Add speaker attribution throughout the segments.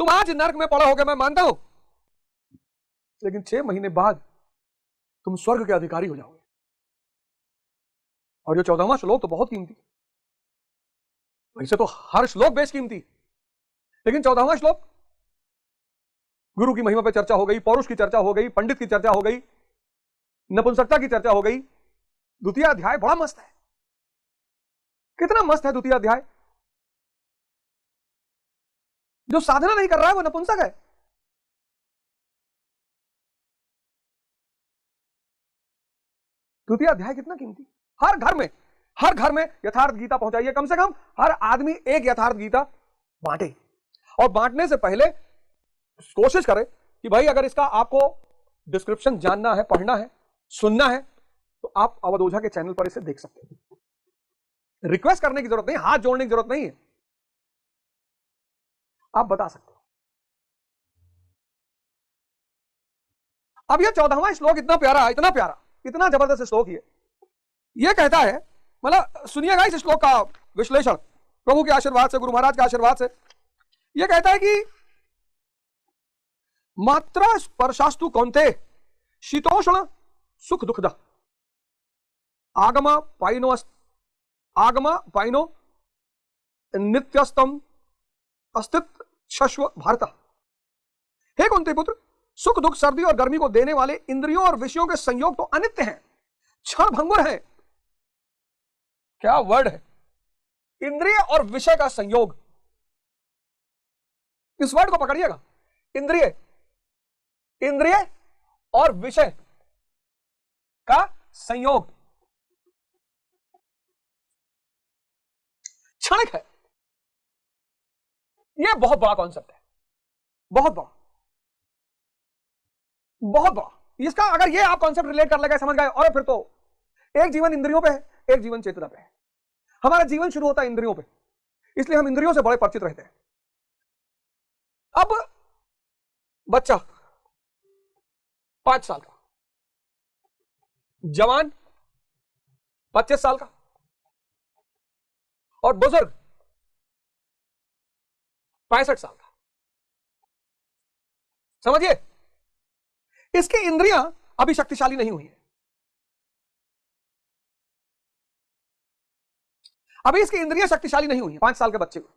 Speaker 1: तुम आज नर्क में पड़े होगे मैं मानता हूं, लेकिन 6 महीने बाद तुम स्वर्ग के अधिकारी हो जाओगे। और ये 14वां श्लोक तो बहुत कीमती, वैसे तो हर श्लोक बेशकीमती, लेकिन 14वां श्लोक, गुरु की महिमा पे चर्चा हो गई, पौरुष की चर्चा हो गई, पंडित की चर्चा हो गई, नपुंसकता की चर्चा हो गई। द्वितीय अध्याय बड़ा मस्त है। कितना मस्त है द्वितीय अध्याय। जो साधना नहीं कर रहा है वो नपुंसक है। द्वितीय अध्याय कितना कीमती। हर घर में यथार्थ गीता पहुंचाइए, कम से कम हर आदमी एक यथार्थ गीता बांटे। और बांटने से पहले कोशिश करें कि भाई अगर इसका आपको डिस्क्रिप्शन जानना है, पढ़ना है, सुनना है, तो आप अवध ओझा के चैनल पर इसे देख सकते हैं। रिक्वेस्ट करने की जरूरत नहीं, हाथ जोड़ने की जरूरत नहीं है, आप बता सकते हो। अब यह 14वां श्लोक इतना प्यारा, इतना प्यारा, इतना जबरदस्त श्लोक है। यह कहता है, मतलब सुनिएगा इस श्लोक का विश्लेषण प्रभु के आशीर्वाद से, गुरु महाराज के आशीर्वाद से। यह कहता है कि मात्रा स्पर्शास्तु कौन्ते शीतोष्ण सुख दुखदा आगमा पाइनो नित्यस्तम अस्तित्व शश्व भारत। हे कुंती पुत्र, सुख दुख सर्दी और गर्मी को देने वाले इंद्रियों और विषयों के संयोग तो अनित्य हैं, क्षण भंगुर है। क्या वर्ड है, इंद्रिय और विषय का संयोग। इस वर्ड को पकड़िएगा, इंद्रिय और विषय का संयोग क्षणिक है। यह बहुत बड़ा कॉन्सेप्ट है, बहुत बड़ा। इसका अगर ये आप कॉन्सेप्ट रिलेट कर लगे, समझ गए, और फिर तो एक जीवन इंद्रियों पे है, एक जीवन चेतना पे है। हमारा जीवन शुरू होता है इंद्रियों पे, इसलिए हम इंद्रियों से बड़े परिचित रहते हैं। अब बच्चा 5 साल का, जवान 25 साल का, और बुजुर्ग 65 साल का। समझिए, इसकी इंद्रियां अभी शक्तिशाली नहीं हुई है। अभी इसकी इंद्रियां शक्तिशाली नहीं हुई है। 5 साल के बच्चे को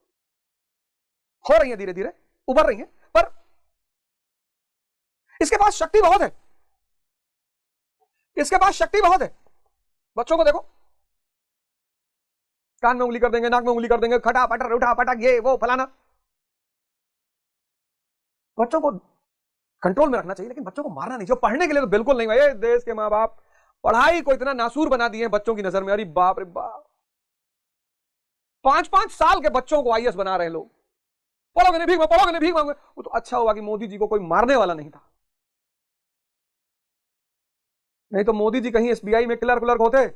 Speaker 1: हो रही है, धीरे धीरे उभर रही है, पर इसके पास शक्ति बहुत है। इसके पास शक्ति बहुत है। बच्चों को देखो, कान में उंगली कर देंगे, नाक में उंगली कर देंगे, खटा पटर उठा पटक, ये वो फलाना। बच्चों को कंट्रोल में रखना चाहिए, लेकिन बच्चों को मारना नहीं चाहिए। पढ़ने के लिए तो बिल्कुल नहीं भाई। देश के मां बाप पढ़ाई को इतना नासूर बना दिए बच्चों की नजर में। अरे बाप रे बाप, 5-5 साल के बच्चों को आईएएस बना रहे हैं लोग। पढ़ोगे नहीं भीख मांगोगे, पढ़ोगे नहीं भीख मांगोगे। वो तो अच्छा हुआ कि मोदी जी को कोई मारने वाला नहीं था, नहीं तो मोदी जी कहीं एसबीआई में क्लर्क होते।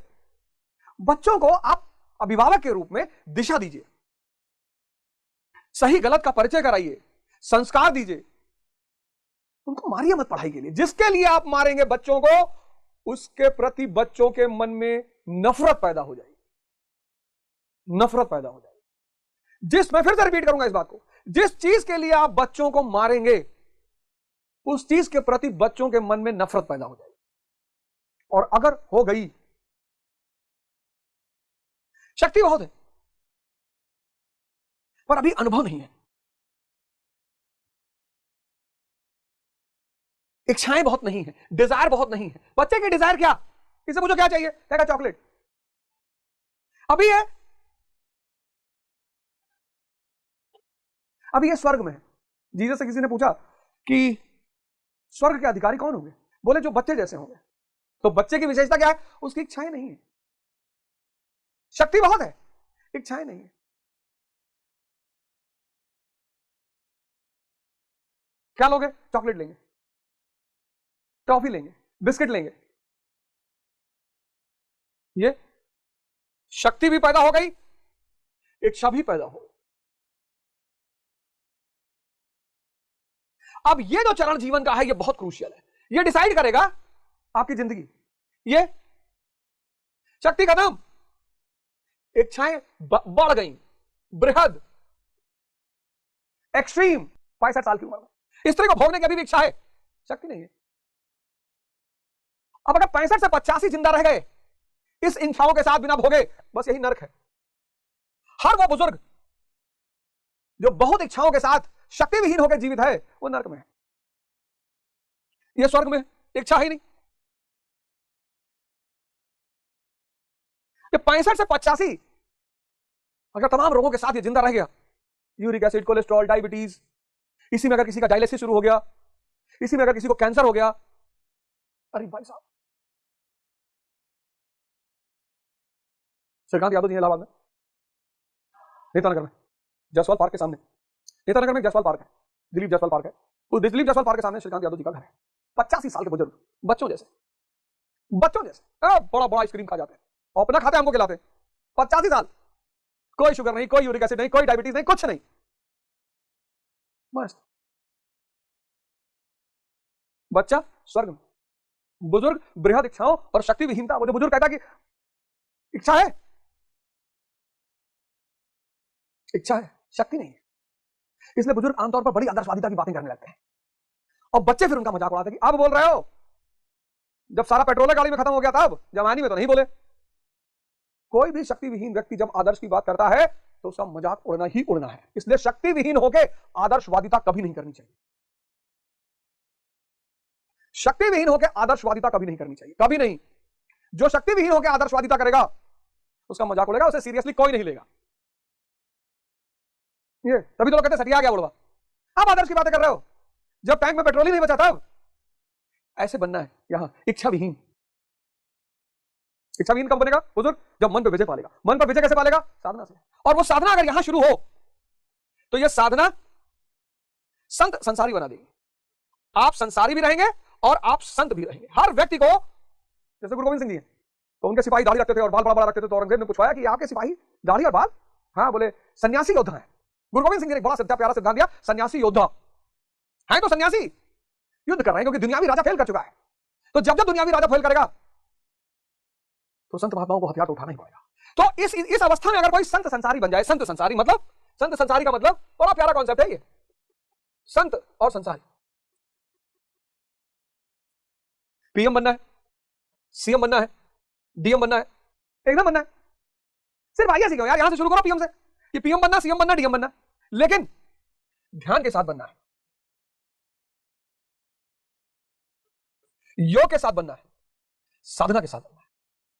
Speaker 1: बच्चों को आप अभिभावक के रूप में दिशा दीजिए, सही गलत का परिचय कराइए, संस्कार दीजिए। उनको मारिए मत पढ़ाई के लिए। जिसके लिए आप मारेंगे बच्चों को, उसके प्रति बच्चों के मन में नफरत पैदा हो जाएगी, नफरत पैदा हो जाएगी। मैं फिर से रिपीट करूंगा इस बात को, जिस चीज के लिए आप बच्चों को मारेंगे, उस चीज के प्रति बच्चों के मन में नफरत पैदा हो जाएगी। और अगर हो गई, शक्ति बहुत है, पर अभी अनुभव नहीं है, इच्छाएं बहुत नहीं है, डिजायर बहुत नहीं है। बच्चे की डिजायर क्या, इसे मुझे क्या चाहिए, कहेगा चॉकलेट। अभी है, अभी ये स्वर्ग में है। जीसस से किसी ने पूछा कि स्वर्ग के अधिकारी कौन होंगे, बोले जो बच्चे जैसे होंगे। तो बच्चे की विशेषता क्या है, उसकी इच्छाएं नहीं है। शक्ति बहुत है, इच्छाएं नहीं है। क्या लोगे, चॉकलेट लेंगे, टॉफी लेंगे, बिस्किट लेंगे। ये शक्ति भी पैदा हो गई, इच्छा भी पैदा हो गई। अब ये जो चरण जीवन का है, ये बहुत क्रूशियल है। ये डिसाइड करेगा आपकी जिंदगी। ये शक्ति खत्म, इच्छाएं बढ़ गई, बृहद, एक्सट्रीम, 65 साल की उम्र में। स्त्री को भोगने की अभी भी इच्छा है, शक्ति नहीं है। अब अगर 65 से 85 जिंदा रह गए इस इच्छाओं के साथ बिना भोगे, बस यही नरक है। हर वो बुजुर्ग जो बहुत इच्छाओं के साथ शक्ति विहीन होकर जीवित है, वो नरक में है। ये स्वर्ग में इच्छा ही नहीं। ये 65 से 85 अगर तमाम रोगों के साथ ये जिंदा रह गया, यूरिक एसिड, कोलेस्ट्रॉल, डायबिटीज, इसी में अगर किसी का डायलिसिस शुरू हो गया, इसी में अगर किसी को कैंसर हो गया, अरे भाई साहब, श्रीकांत यादव जी इलाहाबाद में, नेतानगर में, जयसवाल पार्क के सामने, नेतानगर में जयसवाल पार्क है, दिलीप जयसवाल पार्क है, उस दिलीप जयसवाल पार्क के सामने श्रीकांत यादव जी का घर है। 85 साल के बुजुर्ग, बच्चों जैसे बड़ा बड़ा आइसक्रीम खा जाते हैं और अपना खाते हमको खिलाते हैं। 85 साल, कोई शुगर नहीं, कोई यूरिक एसिड नहीं, कोई डायबिटीज नहीं, कुछ नहीं, मस्त। बच्चा स्वर्ग में, बुजुर्ग बृहद इच्छाओं और शक्ति विहीनता। वो जो बुजुर्ग कहता कि इच्छा है, इच्छा है, शक्ति नहीं है, इसलिए बुजुर्ग आमतौर पर बड़ी आदर्शवादिता की बातें करने लगते हैं और बच्चे फिर उनका मजाक उड़ाते हैं कि अब बोल रहे हो, जब सारा पेट्रोल गाड़ी में खत्म हो गया था, अब जवानी में तो नहीं बोले। कोई भी शक्ति विहीन व्यक्ति जब आदर्श की बात करता है तो उसका मजाक उड़ना ही उड़ना है। इसलिए शक्ति विहीन होकर आदर्शवादिता कभी नहीं करनी चाहिए। शक्ति विहीन होकर आदर्शवादिता कभी नहीं करनी चाहिए, कभी नहीं। जो शक्ति विहीन होकर आदर्शवादिता करेगा उसका मजाक उड़ेगा, उसे सीरियसली कोई नहीं लेगा। ये तभी तो लोग कहते हैं सटिया गया बुढ़वा, आप आदर्श की बातें कर रहे हो, जब टैंक में पेट्रोल ही नहीं बचा तब। ऐसे बनना है यहां, इच्छा विहीन। इच्छा विहीन कब बनेगा बुजुर्ग? जब मन पे विजय पालेगा। मन पर विजय कैसे पालेगा? साधना से। और वो साधना अगर यहां शुरू हो तो ये साधना संत संसारी बना देगी। आप संसारी भी रहेंगे और आप संत भी रहेंगे। हर व्यक्ति को, जैसे गुरु गोविंद सिंह जी हैं, तो उनके सिपाही दाढ़ी रखते थे और बाल बड़ा बड़ा रखते थे, तो औरंगजेब ने पूछवाया कि आपके सिपाही दाढ़ी और बाल? हाँ, बोले सन्यासी योद्धा है। गुरु गोविंद सिंह जी ने एक बड़ा सच्चा प्यारा सिद्धांत दिया, सन्यासी योद्धा है तो सन्यासी युद्ध कर रहे हैं, क्योंकि दुनियावी राजा फेल कर चुका है। तो जब जब दुनियावी राजा फेल करेगा तो संत महात्माओं को हथियार तो उठाना ही पड़ेगा। तो इस अवस्था में अगर कोई संत संसारी बन जाए, संत संसारी मतलब, संत संसारी का मतलब बड़ा प्यारा कॉन्सेप्ट है ये, संत और संसारी। पीएम बनना है, सीएम बनना है, डीएम बनना है, एकदम बनना है। सिर्फ आइए सीखो यार, यहां से शुरू करो पीएम से, कि पीएम बनना, सीएम बनना, डीएम बनना, लेकिन ध्यान के साथ बनना है, योग के साथ बनना है, साधना के साथ बनना है।